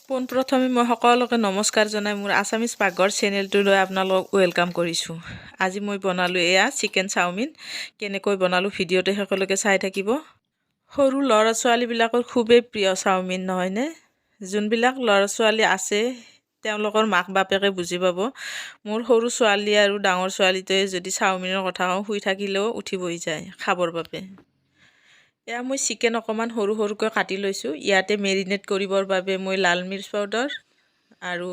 পোনপ্ৰথমে মই সকলোকে নমস্কাৰ জনাই মোৰ আছামিজ পাকঘৰ চেনেলটোলৈ আপোনালোকক ৱেলকাম কৰিছোঁ। আজি মই বনালোঁ এয়া চিকেন চাওমিন। কেনেকৈ বনালোঁ ভিডিঅ'তে সকলোকে চাই থাকিব। সৰু ল'ৰা ছোৱালীবিলাকৰ খুবেই প্ৰিয় চাওমিন নহয়নে? যোনবিলাক ল'ৰা ছোৱালী আছে তেওঁলোকৰ মাক বাপেকে বুজি পাব। মোৰ সৰু ছোৱালী আৰু ডাঙৰ ছোৱালীটোৱে যদি চাওমিনৰ কথা কওঁ শুই থাকিলেও উঠিবই যায় খাবৰ বাবে। এয়া মই চিকেন অকণমান সৰু সৰুকৈ কাটি লৈছোঁ। ইয়াতে মেৰিনেট কৰিবৰ বাবে মই লাল মিৰ্চ পাউডাৰ আৰু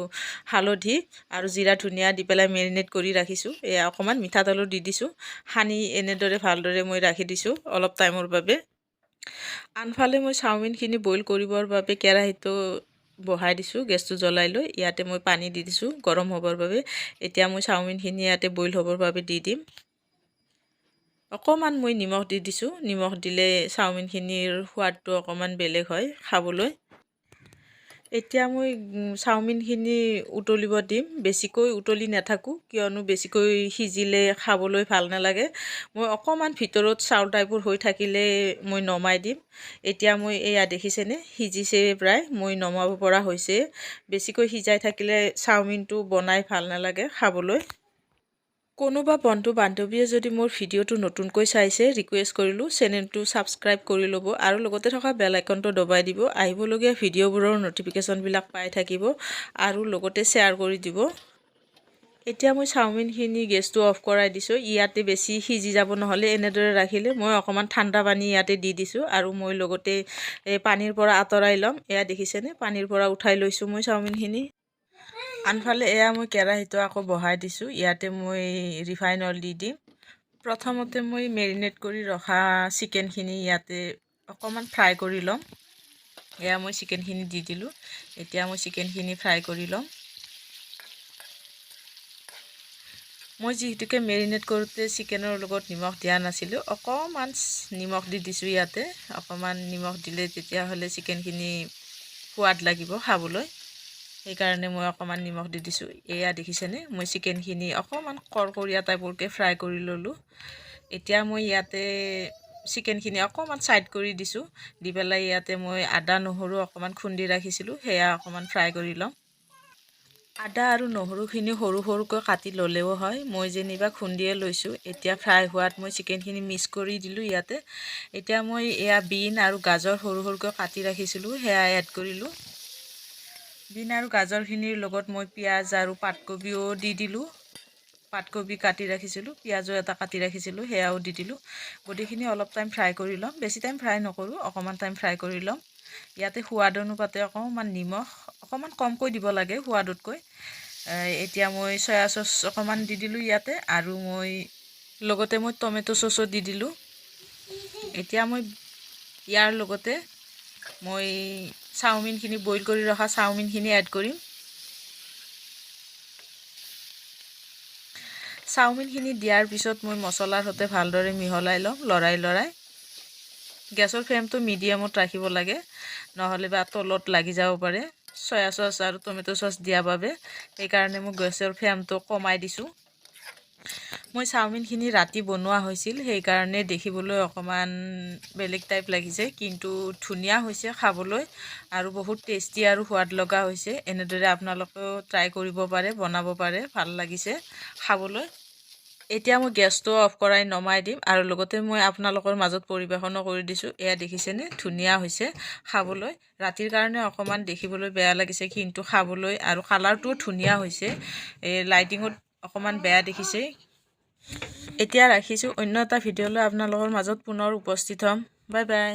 হালধি আৰু জিৰা ধনিয়া দি পেলাই মেৰিনেট কৰি ৰাখিছোঁ। এয়া অকণমান মিঠাতেলো দি দিছোঁ। সানি এনেদৰে ভালদৰে মই ৰাখি দিছোঁ অলপ টাইমৰ বাবে। আনফালে মই চাওমিনখিনি বইল কৰিবৰ বাবে কেৰাহীটো বহাই দিছোঁ, গেছটো জ্বলাই লৈ। ইয়াতে মই পানী দি দিছোঁ গৰম হ'বৰ বাবে। এতিয়া মই চাওমিনখিনি ইয়াতে বইল হ'বৰ বাবে দি দিম। অকণমান মই নিমখ দি দিছোঁ। নিমখ দিলে চাওমিনখিনিৰ সোৱাদটো অকণমান বেলেগ হয় খাবলৈ। এতিয়া মই চাওমিনখিনি উতলিব দিম। বেছিকৈ উতলি নাথাকোঁ কিয়নো বেছিকৈ সিজিলে খাবলৈ ভাল নালাগে। মই অকণমান ভিতৰত চাউল টাইপৰ হৈ থাকিলে মই নমাই দিম। এতিয়া মই এয়া দেখিছেনে সিজিছে প্ৰায়, মই নমাব পৰা হৈছে। বেছিকৈ সিজাই থাকিলে চাওমিনটো বনাই ভাল নালাগে খাবলৈ। কোনোবা বন্ধু বান্ধৱীয়ে যদি মোৰ ভিডিঅ'টো নতুনকৈ চাইছে ৰিকুৱেষ্ট কৰিলোঁ চেনেলটো ছাবস্ক্ৰাইব কৰি ল'ব আৰু লগতে থকা বেল আইকনটো দবাই দিব। আহিবলগীয়া ভিডিঅ'বোৰৰ ন'টিফিকেশ্যনবিলাক পাই থাকিব আৰু লগতে শ্বেয়াৰ কৰি দিব। এতিয়া মই চাওমিনখিনি গেছটো অফ কৰাই দিছোঁ। ইয়াতে বেছি সিজি যাব নহ'লে এনেদৰে ৰাখিলে মই অকণমান ঠাণ্ডা পানী ইয়াতে দি দিছোঁ আৰু মই লগতে পানীৰ পৰা আঁতৰাই ল'ম। এয়া দেখিছেনে পানীৰ পৰা উঠাই লৈছোঁ মই চাওমিনখিনি। আনফালে এয়া মই কেৰাহীটো আকৌ বহাই দিছোঁ। ইয়াতে মই ৰিফাইন অইল দি দিম। প্ৰথমতে মই মেৰিনেট কৰি ৰখা চিকেনখিনি ইয়াতে অকণমান ফ্ৰাই কৰি ল'ম। এয়া মই চিকেনখিনি দি দিলোঁ। এতিয়া মই চিকেনখিনি ফ্ৰাই কৰি ল'ম। মই যিহেতুকে মেৰিনেট কৰোঁতে চিকেনৰ লগত নিমখ দিয়া নাছিলোঁ, অকণমান নিমখ দি দিছোঁ ইয়াতে। অকণমান নিমখ দিলে তেতিয়াহ'লে চিকেনখিনি সোৱাদ লাগিব খাবলৈ। সেইকাৰণে মই অকণমান নিমখ দি দিছোঁ। এয়া দেখিছেনে মই চিকেনখিনি অকণমান কৰকৰীয়া টাইপৰকৈ ফ্ৰাই কৰি ল'লোঁ। এতিয়া মই ইয়াতে চিকেনখিনি অকণমান ছাইড কৰি দিছোঁ। দি পেলাই ইয়াতে মই আদা নহৰু অকণমান খুন্দি ৰাখিছিলোঁ, সেয়া অকণমান ফ্ৰাই কৰি ল'ম। আদা আৰু নহৰুখিনি সৰু সৰুকৈ কাটি ল'লেও হয়, মই যেনিবা খুন্দিয়ে লৈছোঁ। এতিয়া ফ্ৰাই হোৱাত মই চিকেনখিনি মিক্স কৰি দিলোঁ ইয়াতে। এতিয়া মই এয়া বিন আৰু গাজৰ সৰু সৰুকৈ কাটি ৰাখিছিলোঁ, সেয়া এড কৰিলোঁ। বিন আৰু গাজৰখিনিৰ লগত মই পিঁয়াজ আৰু পাতকবিও দি দিলোঁ। পাতকবি কাটি ৰাখিছিলোঁ, পিঁয়াজো এটা কাটি ৰাখিছিলোঁ, সেয়াও দি দিলোঁ। গোটেইখিনি অলপ টাইম ফ্ৰাই কৰি ল'ম। বেছি টাইম ফ্ৰাই নকৰোঁ, অকণমান টাইম ফ্ৰাই কৰি ল'ম। ইয়াতে সোৱাদ অনুপাতে অকণমান নিমখ অকণমান কমকৈ দিব লাগে সোৱাদতকৈ। এতিয়া মই চয়া চচ অকণমান দি দিলোঁ ইয়াতে আৰু মই লগতে মই টমেটো চচো দি দিলোঁ। এতিয়া মই ইয়াৰ লগতে মই চাওমিনখিনি বইল কৰি ৰখা চাওমিনখিনি এড কৰিম। চাওমিনখিনি দিয়াৰ পিছত মই মছলাৰ সৈতে ভালদৰে মিহলাই ল'ম, লৰাই। গেছৰ ফ্লেমটো মিডিয়ামত ৰাখিব লাগে, নহ'লে বা তলত লাগি যাব পাৰে। চয়া চচ আৰু টমেটো চচ দিয়াৰ বাবে সেইকাৰণে মই গেছৰ ফ্লেমটো কমাই দিছোঁ। মই চাওমিনখিনি ৰাতি বনোৱা হৈছিল, সেইকাৰণে দেখিবলৈ অকণমান বেলেগ টাইপ লাগিছে, কিন্তু ধুনীয়া হৈছে খাবলৈ আৰু বহুত টেষ্টি আৰু সোৱাদ লগা হৈছে। এনেদৰে আপোনালোকেও ট্ৰাই কৰিব পাৰে, বনাব পাৰে, ভাল লাগিছে খাবলৈ। এতিয়া মই গেছটো অফ কৰাই নমাই দিম আৰু লগতে মই আপোনালোকৰ মাজত পৰিৱেশনো কৰি দিছোঁ। এয়া দেখিছেনে ধুনীয়া হৈছে খাবলৈ। ৰাতিৰ কাৰণে অকণমান দেখিবলৈ বেয়া লাগিছে, কিন্তু খাবলৈ আৰু কালাৰটোও ধুনীয়া হৈছে। লাইটিঙত অকণমান বেয়া দেখিছে। এতিয়া ৰাখিছোঁ, অন্য এটা ভিডিঅ'লৈ আপোনালোকৰ মাজত পুনৰ উপস্থিত হ'ম। Bye bye.